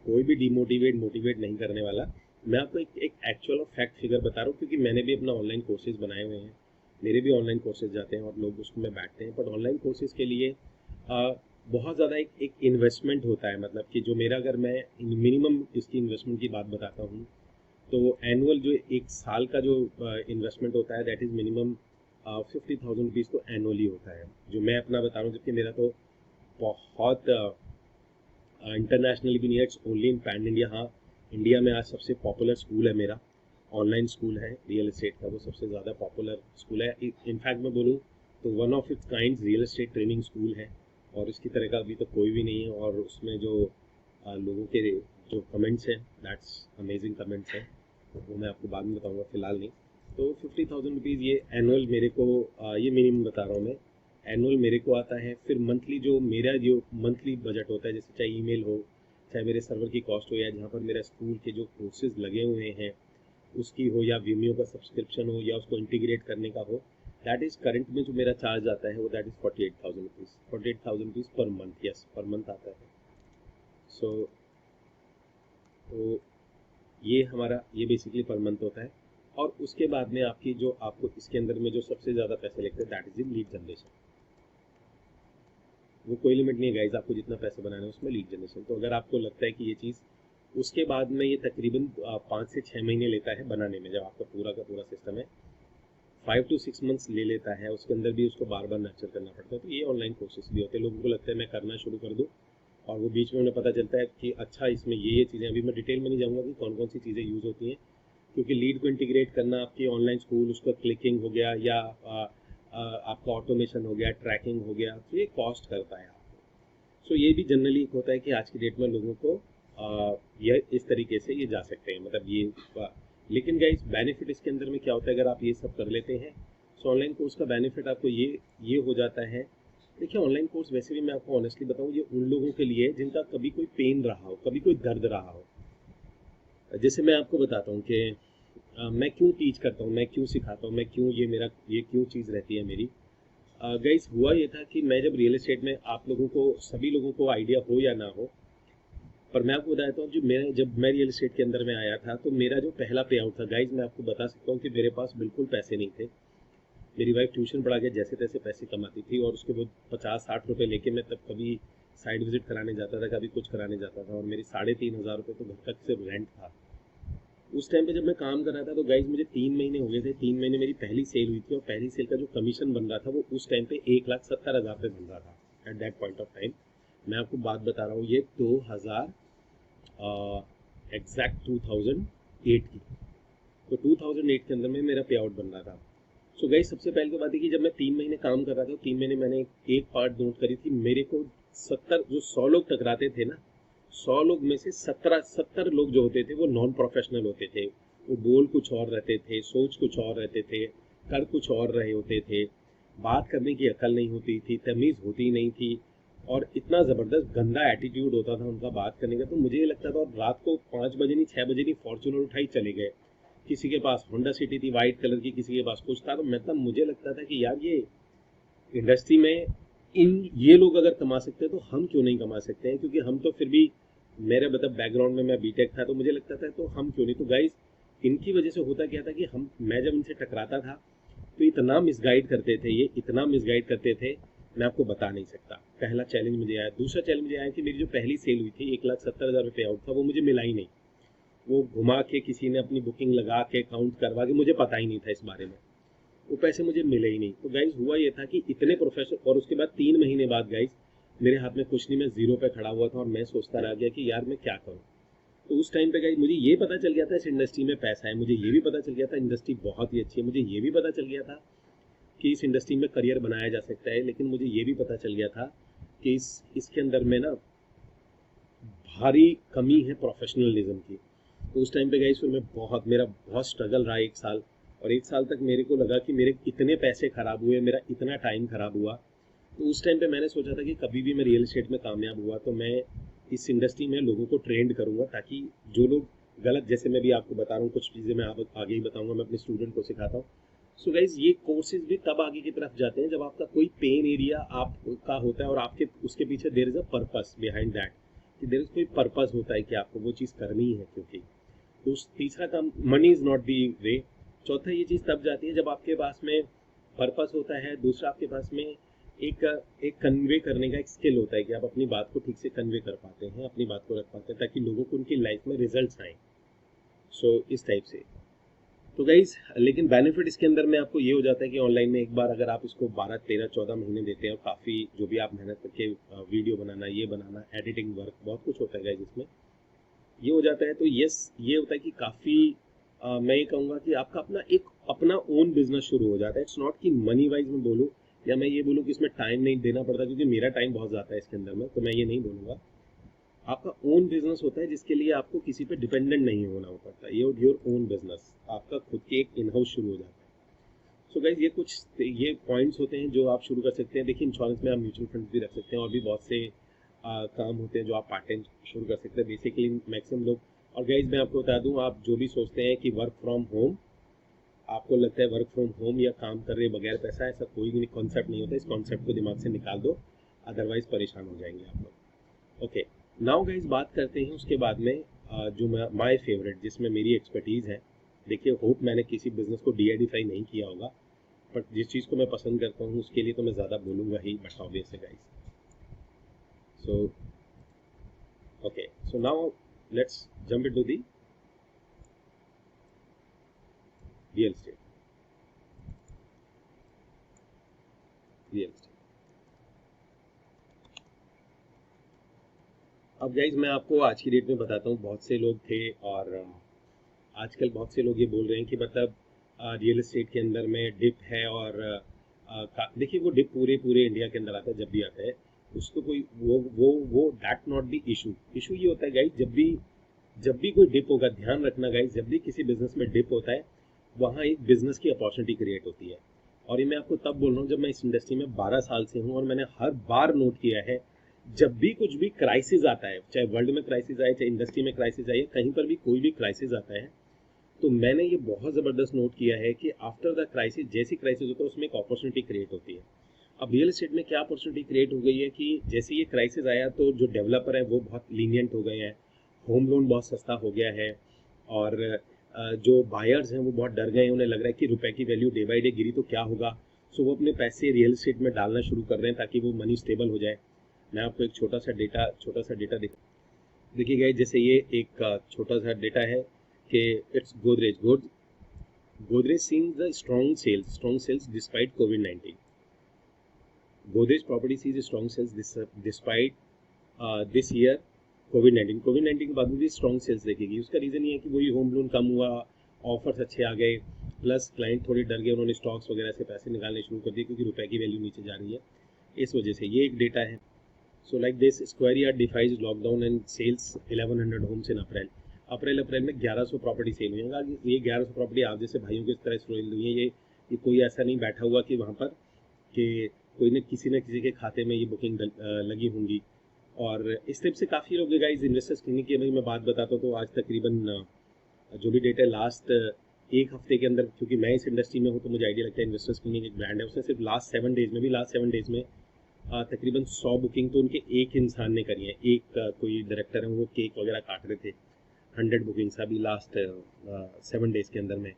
कोई भी मोटिवेट नहीं करने वाला, मैं आपको एक एक्चुअल और फैक्ट फिगर बता रहा हूँ, क्योंकि मैंने भी अपना ऑनलाइन कोर्सेज बनाए हुए हैं। मेरे भी ऑनलाइन कोर्सेज जाते हैं और लोग उसमें बैठते हैं, बट ऑनलाइन कोर्सेज के लिए बहुत ज़्यादा एक इन्वेस्टमेंट होता है। मतलब कि जो मेरा, अगर मैं मिनिमम इसकी इन्वेस्टमेंट की बात बताता हूँ, तो एनुअल जो एक साल का जो इन्वेस्टमेंट होता है, दैट इज़ मिनिमम 50,000 रुपीज़ तो एनुअली होता है, जो मैं अपना बता रहा हूँ। जबकि मेरा तो बहुत इंटरनेशनली भी नहीं है, it's only in pan India. हाँ, इंडिया में आज सबसे पॉपुलर स्कूल है मेरा, ऑनलाइन स्कूल है रियल एस्टेट का, वो सबसे ज़्यादा पॉपुलर स्कूल है। इनफैक्ट मैं बोलूँ तो one of its kind real estate training school है, और इसकी तरह का अभी तो कोई भी नहीं है। और उसमें जो लोगों के जो कमेंट्स हैं, दैट्स अमेजिंग कमेंट्स हैं, वो मैं आपको बाद में बताऊंगा, फिलहाल नहीं। तो 50,000 रुपीज़ ये एनुअल मेरे को, ये मिनिमम बता रहा हूँ मैं, एनुअल मेरे को आता है। फिर मंथली जो मेरा जो मंथली बजट होता है, जैसे चाहे ईमेल हो, चाहे मेरे सर्वर की कॉस्ट हो, या जहाँ पर मेरा स्कूल के जो कोर्सेज लगे हुए हैं उसकी हो, या वीमियो का सब्सक्रिप्शन हो, या उसको इंटीग्रेट करने का हो, दैट इज़ करंट में जो मेरा चार्ज आता है वो that is 48,000 rupees, 48,000 rupees per month. Yes, per month आता है। सो तो ये हमारा, ये बेसिकली पर मंथ होता है। और उसके बाद में आपकी जो, आपको इसके अंदर में जो सबसे ज़्यादा पैसे लगते हैं, that is in lead generation. वो कोई लिमिट नहीं है गाइज, आपको जितना पैसे बनाना है उसमें, लीड जनरेशन। तो अगर आपको लगता है कि ये चीज़, उसके बाद में ये तकरीबन 5 से 6 महीने लेता है बनाने में, जब आपका पूरा का पूरा सिस्टम है 5 to 6 मंथ्स ले लेता है, उसके अंदर भी उसको बार बार नर्चर करना पड़ता है। तो ये ऑनलाइन कोर्सेज भी होते हैं, लोगों को लगता है मैं करना शुरू कर दूँ, और वो बीच में उन्हें पता चलता है कि अच्छा इसमें ये चीज़ें, अभी मैं डिटेल में नहीं जाऊँगा कि कौन कौन सी चीज़ें यूज़ होती हैं, क्योंकि लीड को इंटीग्रेट करना, आपकी ऑनलाइन स्कूल, उसका क्लिकिंग हो गया, या आपका ऑटोमेशन हो गया, ट्रैकिंग हो गया, तो ये कॉस्ट करता है आपको। सो ये भी जनरली एक होता है कि आज की डेट में लोगों को यह इस तरीके से ये जा सकते हैं, मतलब ये लेकिन गाइस बेनिफिट इसके अंदर में क्या होता है, अगर आप ये सब कर लेते हैं, सो ऑनलाइन कोर्स का बेनिफिट आपको ये हो जाता है। देखिए, ऑनलाइन कोर्स वैसे भी मैं आपको ऑनेस्टली बताऊं, ये उन लोगों के लिए जिनका कभी कोई पेन रहा हो, कभी कोई दर्द रहा हो। जैसे मैं आपको बताता हूँ कि मैं क्यों टीच करता हूँ, मैं क्यों सिखाता हूँ, मैं क्यों, ये क्यों चीज़ रहती है मेरी। गाइस, हुआ ये था कि मैं जब रियल एस्टेट में, आप लोगों को, सभी लोगों को आइडिया हो या ना हो, पर मैं आपको बताता हूँ, जब मैं रियल एस्टेट के अंदर में आया था, तो मेरा जो पहला पे आउट था गाइज, मैं आपको बता सकता हूँ कि मेरे पास बिल्कुल पैसे नहीं थे। मेरी वाइफ ट्यूशन पढ़ा के जैसे तैसे पैसे कमाती थी, और उसके बाद 50-60 रुपये लेके मैं तब कभी साइड विजिट कराने जाता था, कभी कुछ कराने जाता था, और मेरी 3,500 रुपये तो घर तक सिर्फ रेंट था। उस टाइम पे जब मैं काम कर रहा था, तो गाइज मुझे 3 महीने हो गए थे, 3 महीने मेरी पहली सेल हुई थी, और पहली सेल का जो कमीशन बन रहा था वो उस टाइम पे 1,70,000 रुपये बन रहा था at that point of time. मैं आपको बात बता रहा हूँ, ये 2000 एग्जैक्ट 2008 की, तो 2008 के अंदर में मेरा पे आउट बन रहा था। सो गाइस, सबसे पहले तो बात है कि जब मैं 3 महीने काम कर रहा था, 3 महीने मैंने एक पार्ट नोट करी थी, मेरे को 70, जो 100 लोग टकराते थे ना, 100 लोग में से 70 लोग जो होते थे वो नॉन प्रोफेशनल होते थे। वो बोल कुछ और रहते थे, सोच कुछ और रहते थे, कर कुछ और रहे होते थे, बात करने की अकल नहीं होती थी, तमीज़ होती नहीं थी, और इतना ज़बरदस्त गंदा एटीट्यूड होता था उनका बात करने का। तो मुझे ये लगता था, और रात को 5 बजे नहीं, 6 बजे नहीं, फॉर्चूनर उठाई चले गए। किसी के पास होंडा सिटी थी वाइट कलर की, किसी के पास कुछ था। तो मतलब मुझे लगता था कि यार, ये इंडस्ट्री में ये लोग अगर कमा सकते हैं तो हम क्यों नहीं कमा सकते हैं, क्योंकि हम तो फिर भी, मेरे मतलब बैकग्राउंड में मैं बीटेक था, तो मुझे लगता था तो हम क्यों नहीं। तो गाइज, इनकी वजह से होता क्या था कि मैं जब इनसे टकराता था तो इतना मिसगाइड करते थे, ये इतना मिसगाइड करते थे, मैं आपको बता नहीं सकता। पहला चैलेंज मुझे आया। दूसरा चैलेंज मुझे आया कि मेरी जो पहली सेल हुई थी, 1,70,000 रुपये आउट था, वो मुझे मिला ही नहीं। वो घुमा के किसी ने अपनी बुकिंग लगा के काउंट करवा के, मुझे पता ही नहीं था इस बारे में, वो पैसे मुझे मिले ही नहीं। तो गाइज, हुआ ये था कि इतने प्रोफेशनल, और उसके बाद 3 महीने बाद गाइज मेरे हाथ में कुछ नहीं, मैं जीरो पे खड़ा हुआ था, और मैं सोचता रह गया कि यार मैं क्या करूँ। तो उस टाइम पे गाइज मुझे ये पता चल गया था इस इंडस्ट्री में पैसा है, मुझे ये भी पता चल गया था इंडस्ट्री बहुत ही अच्छी है, मुझे ये भी पता चल गया था कि इस इंडस्ट्री में करियर बनाया जा सकता है। लेकिन मुझे ये भी पता चल गया था कि इसके अंदर में ना भारी कमी है प्रोफेशनलिज्म की। तो उस टाइम पे गाइस फिर मेरा बहुत स्ट्रगल रहा 1 साल, और 1 साल तक मेरे को लगा कि मेरे इतने पैसे खराब हुए, मेरा इतना टाइम खराब हुआ। तो उस टाइम पे मैंने सोचा था कि कभी भी मैं रियल एस्टेट में कामयाब हुआ तो मैं इस इंडस्ट्री में लोगों को ट्रेंड करूँगा, ताकि जो लोग गलत, जैसे मैं भी आपको बता रहा हूँ, कुछ चीज़ें मैं आप आगे ही बताऊँगा, मैं अपने स्टूडेंट को सिखाता हूँ। सो गाइज, ये कोर्सेज भी तब आगे की तरफ जाते हैं जब आपका कोई पेन एरिया आपका होता है, और आपके उसके पीछे there is a purpose behind that, कि देयर इज कोई पर्पस होता है कि आपको वो चीज़ करनी है। क्योंकि तो तीसरा काम, मनी इज़ नॉट दी वे। चौथा, ये चीज़ तब जाती है जब आपके पास में पर्पस होता है, दूसरा आपके पास में एक एक कन्वे करने का एक स्किल होता है कि आप अपनी बात को ठीक से कन्वे कर पाते हैं, अपनी बात को रख पाते हैं ताकि लोगों को उनकी लाइफ में रिजल्ट्स आए। सो इस टाइप से। तो गाइज लेकिन बेनिफिट इसके अंदर में आपको ये हो जाता है कि ऑनलाइन में एक बार अगर आप इसको 12, 13, 14 महीने देते हैं और काफ़ी जो भी आप मेहनत करके वीडियो बनाना, ये बनाना, एडिटिंग वर्क, बहुत कुछ होता है गाइज इसमें, ये हो जाता है तो यस ये होता है कि काफ़ी मैं ये कहूँगा कि आपका अपना ओन बिजनेस शुरू हो जाता है। इट्स नॉट कि मनी वाइज में बोलूँ या मैं ये बोलूँ कि इसमें टाइम नहीं देना पड़ता, क्योंकि मेरा टाइम बहुत जाता है इसके अंदर में, तो मैं ये नहीं बोलूँगा। आपका ओन बिजनेस होता है जिसके लिए आपको किसी पे डिपेंडेंट नहीं होना पड़ता। ये योर ओन बिजनेस, आपका खुद के एक इन हाउस शुरू हो जाता है। सो गाइज ये पॉइंट्स होते हैं जो आप शुरू कर सकते हैं। देखिए इंश्योरेंस में आप म्यूचुअल फंड भी रख सकते हैं और भी बहुत से काम होते हैं जो आप पार्ट टाइम शुरू कर सकते हैं। बेसिकली मैक्सिमम लोग, और गाइज मैं आपको बता दूं, आप जो भी सोचते हैं कि वर्क फ्रॉम होम, आपको लगता है वर्क फ्रॉम होम या काम कर रहे बगैर पैसा, ऐसा कोई भी कॉन्सेप्ट नहीं होता। इस कॉन्सेप्ट को दिमाग से निकाल दो, अदरवाइज परेशान हो जाएंगे आप लोग। ओके, नाउ गाइज बात करते हैं उसके बाद में जो माय फेवरेट, जिसमें मेरी एक्सपर्टीज़ है। देखिए होप मैंने किसी बिजनेस को डीआईडिफाई नहीं किया होगा, बट जिस चीज़ को मैं पसंद करता हूँ उसके लिए तो मैं ज़्यादा बोलूँगा ही, बट ऑब्वियस है guys. So okay, so now let's jump into the real estate. अब गाइज मैं आपको आज की डेट में बताता हूँ, बहुत से लोग थे और आजकल बहुत से लोग ये बोल रहे हैं कि मतलब रियल एस्टेट के अंदर में डिप है, और देखिए वो डिप पूरे इंडिया के अंदर आता है, जब भी आता है उसको कोई वो दैट नॉट द इशू ये होता है गाइज, जब भी कोई डिप होगा, ध्यान रखना गाइज, जब भी किसी बिजनेस में डिप होता है वहाँ एक बिजनेस की अपॉर्चुनिटी क्रिएट होती है। और ये मैं आपको तब बोल रहा हूँ जब मैं इस इंडस्ट्री में 12 साल से हूँ, और मैंने हर बार नोट किया है जब भी कुछ भी क्राइसिस आता है, चाहे वर्ल्ड में क्राइसिस आए, चाहे इंडस्ट्री में क्राइसिस आए, कहीं पर भी कोई भी क्राइसिस आता है, तो मैंने ये बहुत ज़बरदस्त नोट किया है कि आफ्टर द क्राइसिस, जैसी क्राइसिस होता है उसमें एक अपॉर्चुनिटी क्रिएट होती है। अब रियल एस्टेट में क्या अपॉर्चुनिटी क्रिएट हो गई है कि जैसे ये क्राइसिस आया तो जो डेवलपर है वो बहुत लीनियंट हो गए हैं, होम लोन बहुत सस्ता हो गया है, और जो बायर्स हैं वो बहुत डर गए हैं, उन्हें लग रहा है कि रुपए की वैल्यू डे बाई डे गिरी तो क्या होगा। सो वो अपने पैसे रियल एस्टेट में डालना शुरू कर रहे हैं ताकि वो मनी स्टेबल हो जाए। मैं आपको एक छोटा सा डेटा देखिए गाइस, जैसे ये एक छोटा सा डेटा है कि it's Godrej seeing the strong sales despite covid. Godrej property seize strong sales despite this year कोविड-19 के बाद भी स्ट्रॉन्ग सेल्स देखेगी। उसका रीज़न ये है कि वही होम लोन कम हुआ, ऑफर्स अच्छे आ गए, प्लस क्लाइंट थोड़े डर गए, उन्होंने स्टॉक्स वगैरह से पैसे निकालने शुरू कर दिए क्योंकि रुपए की वैल्यू नीचे जा रही है, इस वजह से ये एक डेटा है। So like this square yard defies lockdown and sells 1100 homes in April में 1100 प्रॉपर्टी सेल हुई है। ये 1100 प्रॉपर्टी आप जैसे भाइयों की तरह सेल हुई है। ये कोई ऐसा नहीं बैठा हुआ कि वहाँ पर कि कोई न किसी के खाते में ये बुकिंग लगी होंगी। और इस टाइप से काफ़ी लोग गाइस इन्वेस्टर्स क्लिनिक की मैं बात बताता हूँ तो आज तकरीबन जो भी डेटा है लास्ट एक हफ्ते के अंदर, क्योंकि मैं इस इंडस्ट्री में हूँ तो मुझे आइडिया लगता है इन्वेस्टर्स क्लिनिक एक ब्रांड है, उसने सिर्फ लास्ट 7 डेज में तकरीबन 100 बुकिंग तो उनके एक इंसान ने करी है। एक कोई डायरेक्टर है, वो केक वगैरह काट रहे थे, 100 बुकिंग्स अभी लास्ट 7 डेज के अंदर में।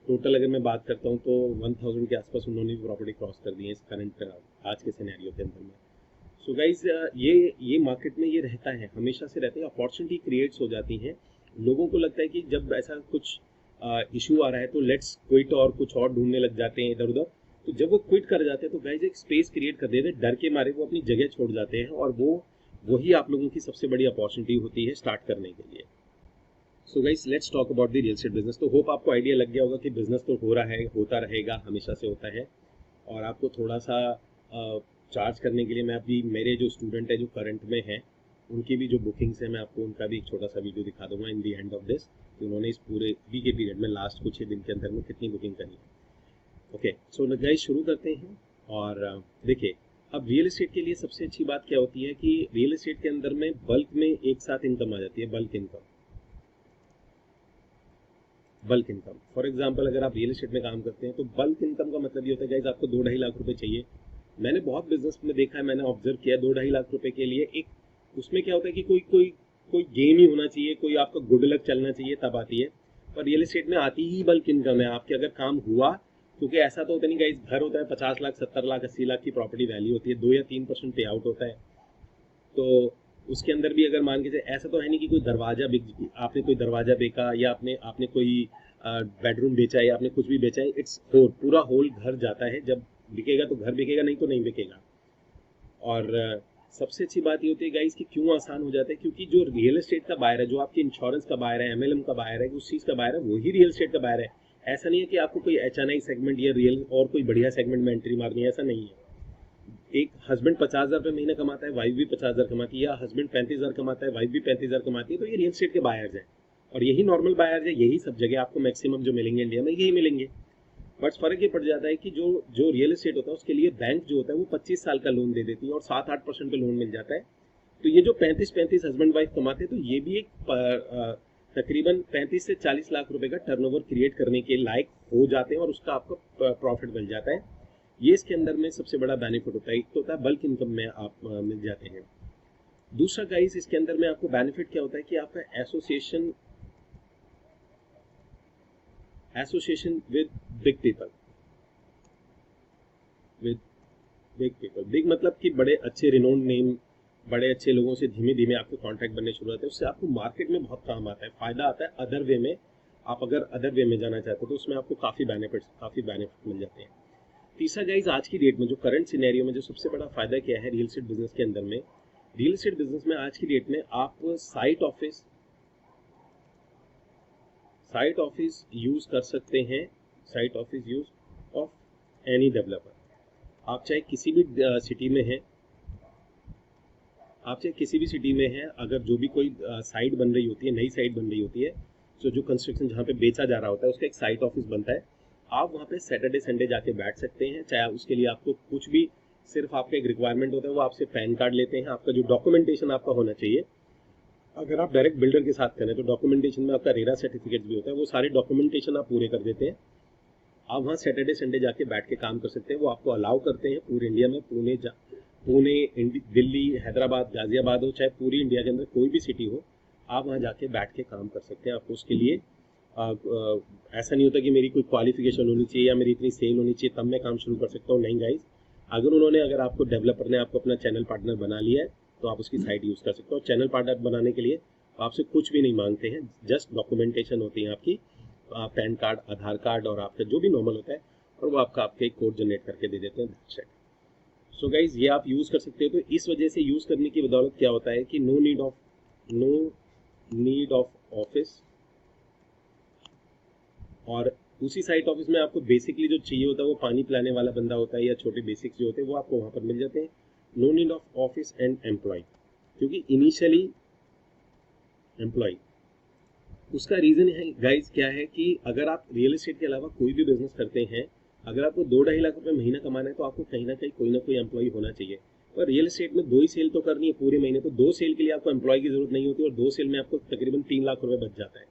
टोटल अगर मैं बात करता हूँ तो 1000 के आसपास उन्होंने भी प्रॉपर्टी क्रॉस कर दी है इस करंट आज के सिनेरियो के अंदर में। सो गाइज ये मार्केट में ये रहता है, हमेशा से रहता है, अपॉर्चुनिटी क्रिएट्स हो जाती हैं। लोगों को लगता है कि जब ऐसा कुछ इशू आ रहा है तो लेट्स क्विट और कुछ और ढूंढने लग जाते हैं इधर उधर। तो जब वो क्विट कर जाते हैं तो गाइज एक स्पेस क्रिएट कर देते हैं, डर के मारे वो अपनी जगह छोड़ जाते हैं, और वही आप लोगों की सबसे बड़ी अपॉर्चुनिटी होती है स्टार्ट करने के लिए। So guys let's talk about the real estate business. तो होप आपको आइडिया लग गया होगा कि बिजनेस तो हो रहा है, होता रहेगा, हमेशा से होता है, और आपको थोड़ा सा चार्ज करने के लिए मैं अभी मेरे जो स्टूडेंट है जो करंट में हैं उनकी भी जो बुकिंग्स हैं मैं आपको उनका भी एक छोटा सा वीडियो दिखा दूंगा इन दी एंड ऑफ दिस, कि उन्होंने इस पूरे वी के पीरियड में लास्ट कुछ ही दिन के अंदर में कितनी बुकिंग करी है। ओके, सो गाइस शुरू करते हैं। और देखिए अब रियल एस्टेट के लिए सबसे अच्छी बात क्या होती है कि रियल एस्टेट के अंदर में बल्क में एक साथ इनकम आ जाती है, बल्क इनकम। फॉर एग्जाम्पल अगर आप रियल एस्टेट में काम करते हैं तो बल्क इनकम का मतलब ये होता है गाइस आपको 2-2.5 लाख रुपए चाहिए। मैंने बहुत बिजनेस में देखा है, मैंने ऑब्जर्व किया 2-2.5 लाख रुपए के लिए एक, उसमें क्या होता है कि कोई गेम ही होना चाहिए, कोई आपका गुड लक चलना चाहिए, तब आती है। पर रियल एस्टेट में आती ही बल्क इनकम है। आपके अगर काम हुआ क्योंकि ऐसा तो होता नहीं गाइस, घर होता है 50 लाख 70 लाख 80 लाख की प्रॉपर्टी वैल्यू होती है, 2 या 3% पे आउट होता है। तो उसके अंदर भी अगर मान के चले, ऐसा तो है नहीं कि कोई दरवाजा आपने कोई दरवाजा बेचा या आपने आपने कोई बेडरूम बेचा या आपने कुछ भी बेचा है, इट्स होल, पूरा होल घर जाता है। जब बिकेगा तो घर बिकेगा, नहीं तो नहीं बिकेगा। और सबसे अच्छी बात ये होती है गाइस कि क्यों आसान हो जाता है, क्योंकि जो रियल एस्टेट का बायर है, जो आपकी इंश्योरेंस का बायर है, एमएलएम का बायर है, उस चीज़ का बायर है, वही रियल एस्टेट का बायर है। ऐसा नहीं है कि आपको कोई एचएनआई सेगमेंट या रियल और कोई बढ़िया सेगमेंट में एंट्री मारनी है, ऐसा नहीं है। एक हस्बैंड 50,000 रुपये महीना कमाता है, वाइफ भी 50,000 कमाती है, या हस्बैंड 35,000 कमाता है, वाइफ भी 35,000 कमाती है, तो ये रियल एस्टेट के बायर्स हैं। और यही नॉर्मल बायर्स है, यही सब जगह आपको मैक्सिमम जो मिलेंगे इंडिया में यही मिलेंगे। बट फर्क ये पड़ जाता है कि जो जो रियल एस्टेट होता है उसके लिए बैंक जो होता है वो 25 साल का लोन दे देती है और 7-8% पे लोन मिल जाता है। तो ये जो 35 हस्बैंड वाइफ कमाते हैं, तो ये भी एक तकरीबन 35 से 40 लाख रुपए का टर्नओवर क्रिएट करने के लायक हो जाते हैं और उसका आपको प्रॉफिट मिल जाता है। ये इसके अंदर में सबसे बड़ा बेनिफिट होता है। एक तो होता है बल्क इनकम में आप मिल जाते हैं। दूसरा गाइस, इसके अंदर में आपको बेनिफिट क्या होता है कि आपका association with big people, big मतलब कि बड़े अच्छे रिनोन्ड नेम, बड़े अच्छे लोगों से धीमे धीमे आपके कॉन्टैक्ट बनने शुरू होते हैं। उससे आपको मार्केट में बहुत काम आता है, फायदा आता है अदर वे में। आप अगर अदर वे में जाना चाहते हो तो उसमें आपको काफ़ी बेनिफिट मिल जाते हैं। तीसरा गाइज, आज की डेट में जो करंट सिनेरियो में जो सबसे बड़ा फायदा क्या है रियल एस्टेट बिजनेस के अंदर में, रियल एस्टेट बिजनेस में आज की डेट में आप साइट ऑफिस यूज कर सकते हैं, site office use of any developer. आप चाहे किसी भी सिटी में हैं, अगर जो भी कोई साइट बन रही होती है, नई साइट बन रही होती है, तो जो कंस्ट्रक्शन जहाँ पे बेचा जा रहा होता है उसका एक साइट ऑफिस बनता है। आप वहाँ पे सैटरडे संडे जाके बैठ सकते हैं। चाहे उसके लिए आपको कुछ भी, सिर्फ आपका एक रिक्वायरमेंट होता है, वो आपसे पैन कार्ड लेते हैं। आपका जो डॉक्यूमेंटेशन आपका होना चाहिए, अगर आप डायरेक्ट बिल्डर के साथ करें तो डॉक्यूमेंटेशन में आपका रेरा सर्टिफिकेट भी होता है, वो सारे डॉक्यूमेंटेशन आप पूरे कर देते हैं। आप वहाँ सैटरडे संडे जाके बैठ के काम कर सकते हैं। वो आपको अलाउ करते हैं पूरे इंडिया में, पुणे, दिल्ली, हैदराबाद, गाजियाबाद हो, चाहे पूरी इंडिया के अंदर कोई भी सिटी हो, आप वहाँ जाके बैठ के काम कर सकते हैं। आपको उसके लिए ऐसा नहीं होता कि मेरी कोई क्वालिफिकेशन होनी चाहिए या मेरी इतनी सेल होनी चाहिए तब मैं काम शुरू कर सकता हूँ। नहीं गाइज, अगर आपको डेवलपर ने आपको अपना चैनल पार्टनर बना लिया है तो आप उसकी साइट यूज़ कर सकते हो। चैनल पार्टनर बनाने के लिए आपसे कुछ भी नहीं मांगते हैं, जस्ट डॉक्यूमेंटेशन होती है आपकी, पैन कार्ड, आधार कार्ड और आपका जो भी नॉर्मल होता है, और वो आपका एक कोड जनरेट करके दे देते हैं। सो गाइज, ये आप यूज़ कर सकते हो। तो इस वजह से यूज़ करने की बदौलत क्या होता है कि नो नीड ऑफ ऑफिस, और उसी साइट ऑफिस में आपको बेसिकली जो चाहिए होता है वो पानी पिलाने वाला बंदा होता है या छोटे बेसिक्स जो होते हैं वो आपको वहाँ पर मिल जाते हैं। No need of office and employ, क्योंकि इनिशियली एम्प्लॉय, उसका रीज़न है गाइज क्या है कि अगर आप रियल एस्टेट के अलावा कोई भी बिजनेस करते हैं, अगर आपको 2-2.5 लाख रुपए महीना कमाना है तो आपको कहीं ना कहीं कोई ना कोई एम्प्लॉय होना चाहिए। पर रियल एस्टेट में 2 ही सेल तो करनी है पूरे महीने, तो 2 सेल के लिए आपको एम्प्लॉय की जरूरत नहीं होती और 2 सेल में आपको तकरीबन 3 लाख रुपए बच जाता है।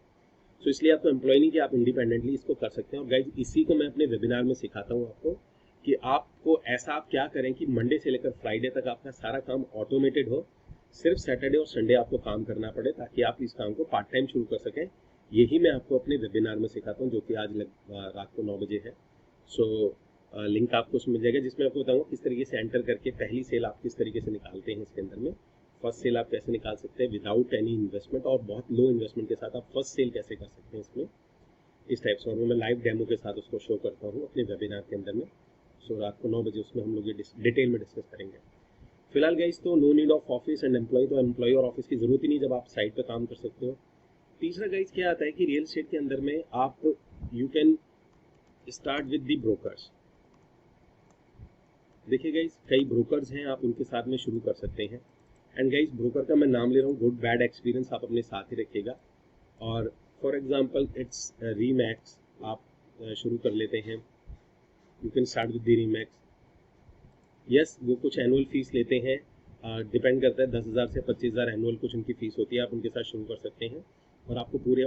तो इसलिए आपको एम्प्लॉय नहीं कि आप इंडिपेंडेंटली इसको कर सकते हैं। और गाइज, इसी को मैं अपने वेबिनार में सिखाता हूँ आपको कि आपको ऐसा आप क्या करें कि मंडे से लेकर फ्राइडे तक आपका सारा काम ऑटोमेटेड हो, सिर्फ सैटरडे और संडे आपको काम करना पड़े ताकि आप इस काम को पार्ट टाइम शुरू कर सकें। यही मैं आपको अपने वेबिनार में सिखाता हूँ, जो कि आज रात को 9 बजे है। सो लिंक आपको उसमें मिल जाएगा, जिसमें आपको बताऊँगा किस तरीके से एंटर करके पहली सेल आप किस तरीके से निकालते हैं इसके अंदर में, फर्स्ट सेल आप कैसे निकाल सकते हैं विदाउट एनी इन्वेस्टमेंट, और बहुत लो इन्वेस्टमेंट के साथ आप फर्स्ट सेल कैसे कर सकते हैं इसमें, इस टाइप से। और मैं लाइव डेमो के साथ उसको शो करता हूँ अपने वेबिनार के अंदर में। सो रात को 9 बजे उसमें हम लोग ये डिटेल में डिस्कस करेंगे। फिलहाल गाइस, तो no need of office and employ, तो एम्प्लॉय और ऑफिस की जरूरत ही नहीं जब आप साइट पर काम कर सकते हो। तीसरा गाइस क्या आता है कि रियल एस्टेट के अंदर में आप you can start with the brokers. देखिए गाइस, कई ब्रोकर्स हैं, आप उनके साथ में शुरू कर सकते हैं। एंड गाइस, ब्रोकर का मैं नाम ले रहा हूँ, गुड बैड एक्सपीरियंस आप अपने साथ ही रखिएगा। और फॉर एग्जांपल इट्स रीमैक्स, आप शुरू कर लेते हैं, you can start with the ReMax. Yes, वो कुछ एनुअल फीस लेते हैं, डिपेंड करता है 10,000 से 25,000 एनुअल कुछ उनकी फीस होती है। आप उनके साथ शुरू कर सकते हैं और आपको पूरे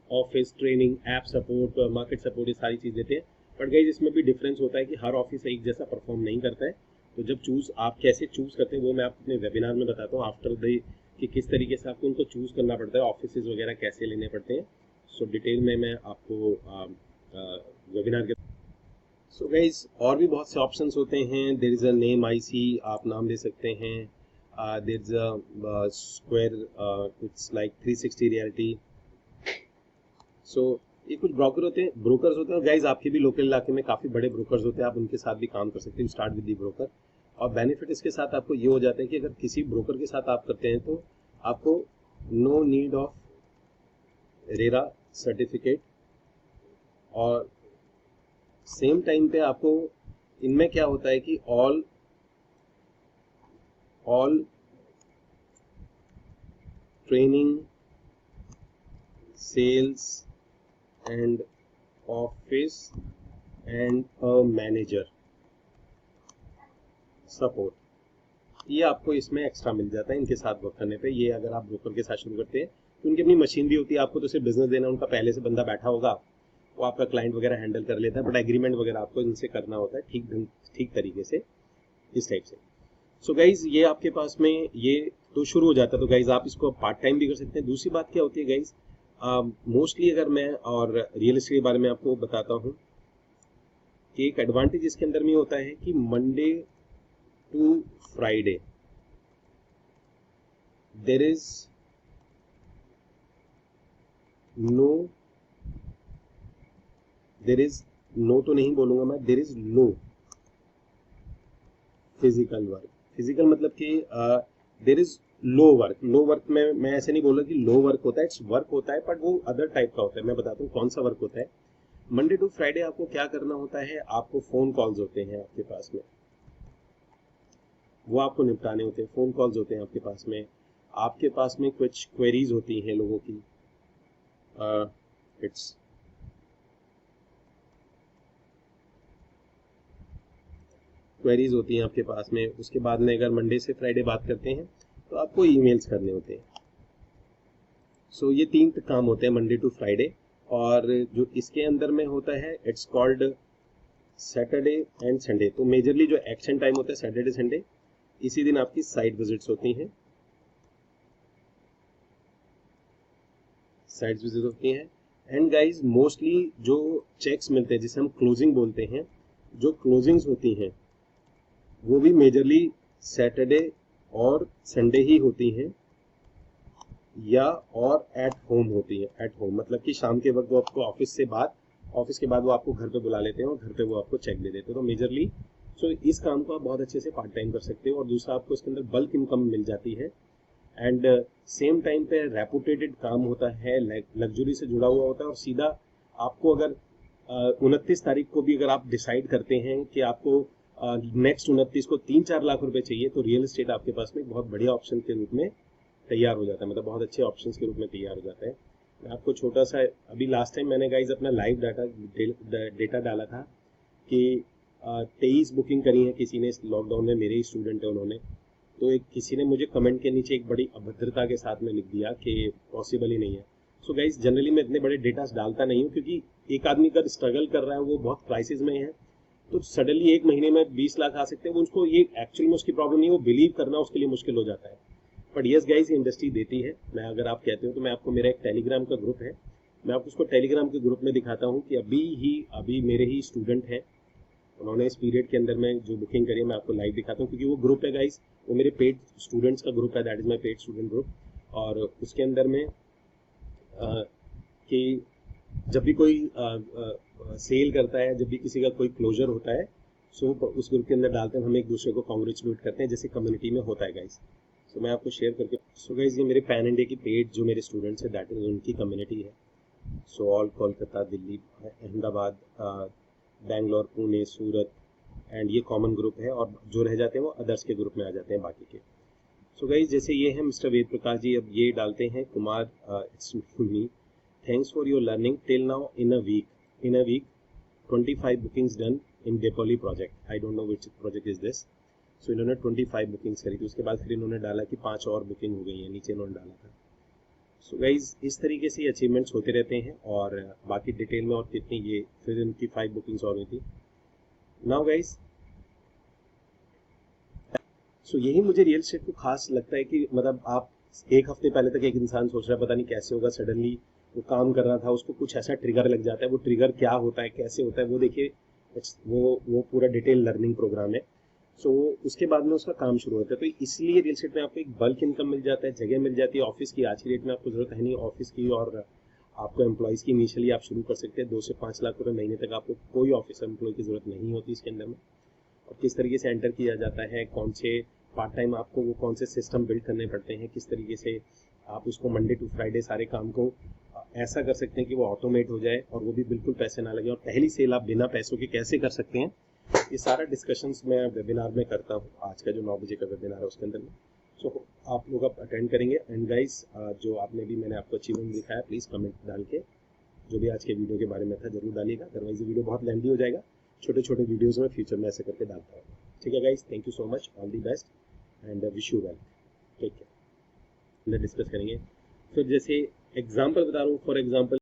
office training, app support, market support, ये सारी चीज़ देते हैं। बट गाइस, इसमें भी डिफरेंस होता है कि हर ऑफिस एक जैसा परफॉर्म नहीं करता है। तो जब आप कैसे चूज़ करते हैं वो मैं आपको अपने वेबिनार में बताता हूँ आफ्टर द, कि किस तरीके से आपको उनको चूज़ करना पड़ता है, ऑफिस वगैरह कैसे लेने पड़ते हैं। सो डिटेल में मैं आपको वेबिनार के सो गाइज और भी बहुत से ऑप्शंस होते हैं। There is a name IC, आप नाम दे सकते हैं। There is a square, it's like 360 reality. So ये कुछ ब्रोकर्स होते हैं। और गाइज आपके भी लोकल इलाके में काफ़ी बड़े ब्रोकर्स होते हैं, आप उनके साथ भी काम कर सकते हैं। Start with the broker. और बेनिफिट इसके साथ आपको ये हो जाता है कि अगर किसी ब्रोकर के साथ आप करते हैं तो आपको no need of RERA certificate, और सेम टाइम पे आपको इनमें क्या होता है कि all training, sales and office and a manager support, ये आपको इसमें एक्स्ट्रा मिल जाता है इनके साथ वर्क करने पे। ये अगर आप ब्रोकर के साथ शुरू करते हैं तो उनकी अपनी मशीन भी होती है, आपको तो सिर्फ बिजनेस देना, उनका पहले से बंदा बैठा होगा, वो आपका क्लाइंट वगैरह हैंडल कर लेता है, बट एग्रीमेंट वगैरह आपको इनसे करना होता है ठीक तरीके से, इस टाइप से। सो गाइज ये आपके पास में ये तो शुरू हो जाता है। तो गाइज आप इसको पार्ट टाइम भी कर सकते हैं। दूसरी बात क्या होती है गाइज, मोस्टली अगर मैं और रियल एस्टेट के बारे में आपको बताता हूँ कि एक एडवांटेज इसके अंदर में होता है कि Monday to Friday there is no तो नहीं बोलूंगा मैं, there is low physical work. Physical मतलब कि देर इज लो वर्क में मैं ऐसे नहीं बोल रहा कि लो वर्क होता है, इट्स वर्क होता है, बट वो अदर टाइप का होता है। मैं बताता हूँ कौन सा वर्क होता है। मंडे टू फ्राइडे आपको क्या करना होता है, आपको फोन कॉल्स होते हैं आपके पास में, वो आपको निपटाने होते हैं। फोन कॉल्स होते हैं आपके पास में कुछ क्वेरीज होती हैं लोगों की, इट्स क्वेरीज होती हैं आपके पास में। उसके बाद में अगर मंडे से फ्राइडे बात करते हैं तो आपको ईमेल्स करने होते हैं। सो ये 3 काम होते हैं मंडे टू फ्राइडे। और जो इसके अंदर में होता है it's called Saturday and Sunday. तो मेजरली जो एक्शन टाइम होता है सैटरडे संडे, इसी दिन आपकी साइट विजिट्स होती हैं, एंड गाइज मोस्टली जो चेक्स मिलते हैं जिसे हम क्लोजिंग बोलते हैं, जो क्लोजिंग्स होती हैं वो भी मेजरली सैटरडे और संडे ही होती हैं, या और एट होम होती है। एट होम मतलब कि शाम के वक्त वो आपको ऑफिस के बाद वो आपको घर पे बुला लेते हैं और घर पे वो आपको चेक दे देते हैं। तो मेजरली इस काम को आप बहुत अच्छे से पार्ट टाइम कर सकते हो। और दूसरा आपको इसके अंदर बल्क इनकम मिल जाती है, एंड सेम टाइम पे रेपुटेटेड काम होता है, लग्जरी से जुड़ा हुआ होता है। और सीधा आपको अगर 29 तारीख को भी अगर आप डिसाइड करते हैं कि आपको नेक्स्ट 29 को 3-4 लाख रुपए चाहिए, तो रियल एस्टेट आपके पास में एक बहुत बढ़िया ऑप्शन के रूप में तैयार हो जाता है, मतलब बहुत अच्छे ऑप्शंस के रूप में तैयार हो जाता है। मैं आपको छोटा सा, अभी लास्ट टाइम मैंने गाइज अपना लाइव डेटा डाला था कि 23 बुकिंग करी है किसी ने लॉकडाउन में, मेरे ही स्टूडेंट है उन्होंने। तो एक किसी ने मुझे कमेंट के नीचे एक बड़ी अभद्रता के साथ में लिख दिया कि पॉसिबल ही नहीं है। सो गाइज जनरली मैं इतने बड़े डेटास डालता नहीं हूँ, क्योंकि एक आदमी अगर स्ट्रगल कर रहा है, वो बहुत क्राइसिस में है, तो सडनली एक महीने में 20 लाख आ सकते हैं, उसको ये एक्चुअल में उसकी प्रॉब्लम नहीं है, वो बिलीव करना उसके लिए मुश्किल हो जाता है। बट यस गाइज इंडस्ट्री देती है। मैं अगर आप कहते हो तो मैं आपको, मेरा एक टेलीग्राम का ग्रुप है, मैं आपको उसको टेलीग्राम के ग्रुप में दिखाता हूँ कि अभी मेरे ही स्टूडेंट हैं, उन्होंने इस पीरियड के अंदर में जो बुकिंग करी है मैं आपको लाइव दिखाता हूँ, क्योंकि वो ग्रुप है गाइज, वो मेरे पेड स्टूडेंट्स का ग्रुप है, that is my paid student group. और उसके अंदर में कि जब भी कोई सेल करता है, जब भी किसी का कोई क्लोजर होता है, सो उस ग्रुप के अंदर डालते हैं, हम एक दूसरे को कॉन्ग्रेचुलेट करते हैं, जैसे कम्युनिटी में होता है गाइज। सो मैं आपको शेयर करके, सो गाइज ये मेरे पैन इंडिया की पेड जो मेरे स्टूडेंट्स हैं, दैट इज उनकी कम्युनिटी है। So all Kolkata, Delhi, Ahmedabad, Bangalore, Pune, Surat, and ये कॉमन ग्रुप है। और जो रह जाते हैं वो अदर्स के ग्रुप में आ जाते हैं बाकी के। सो गाइज जैसे ये है मिस्टर वेद प्रकाश जी, अब ये डालते हैं Kumar, it's me, thanks for your learning till now, in a week 25 bookings done in Depoli project. I don't know which project is this. So इन्होंने 25 बुकिंग्स करी थी, उसके बाद फिर इन्होंने डाला कि 5 और बुकिंग हो गई है, नीचे इन्होंने डाला था। सो गाइज इस तरीके से अचीवमेंट्स होते रहते हैं, और बाकी डिटेल में और कितनी, ये फिर इनकी 5 बुकिंग्स और हुई थी। नाउ गाइज सो यही मुझे रियल एस्टेट को खास लगता है कि मतलब आप एक हफ्ते पहले तक एक इंसान सोच रहा है पता नहीं कैसे होगा, सडनली वो काम कर रहा था, उसको कुछ ऐसा ट्रिगर लग जाता है। वो ट्रिगर क्या होता है, कैसे होता है, वो देखिए वो पूरा डिटेल लर्निंग प्रोग्राम है। सो उसके बाद में उसका काम शुरू होता है। तो इसलिए रियल एस्टेट में आपको एक बल्क इनकम मिल जाता है, जगह मिल जाती है ऑफिस की। आज की डेट में आपको जरूरत है नहीं ऑफिस की, और आपको एम्प्लॉयज़ की इनिशियली आप शुरू कर सकते हैं 2 से 5 लाख रुपए महीने तक, आपको कोई ऑफिस एम्प्लॉय की जरूरत नहीं होती इसके अंदर में। और किस तरीके से एंटर किया जाता है, कौन से पार्ट टाइम आपको वो कौन से सिस्टम बिल्ड करने पड़ते हैं, किस तरीके से आप उसको मंडे टू फ्राइडे सारे काम को ऐसा कर सकते हैं कि वो ऑटोमेट हो जाए और वो भी बिल्कुल पैसे ना लगे, और पहली सेल आप बिना पैसों के कैसे कर सकते हैं, ये सारा डिस्कशंस मैं वेबिनार में करता हूँ। आज का जो 9 बजे का वेबिनार है उसके अंदर में। सो आप लोग अब अटेंड करेंगे। एंड गाइस, जो आपने भी मैंने आपको अचीवमेंट दिखाया, प्लीज़ कमेंट डाल के जो भी आज के वीडियो के बारे में था जरूर डालिएगा, अदरवाइज ये वीडियो बहुत लेंथी हो जाएगा। छोटे छोटे वीडियोज़ में फ्यूचर में ऐसे करके डालता हूँ। ठीक है guys, thank you so much, all the best and wish you well, take care. Discuss करेंगे फिर, जैसे एग्जाम्पल बता रहा हूँ, फॉर एग्जाम्पल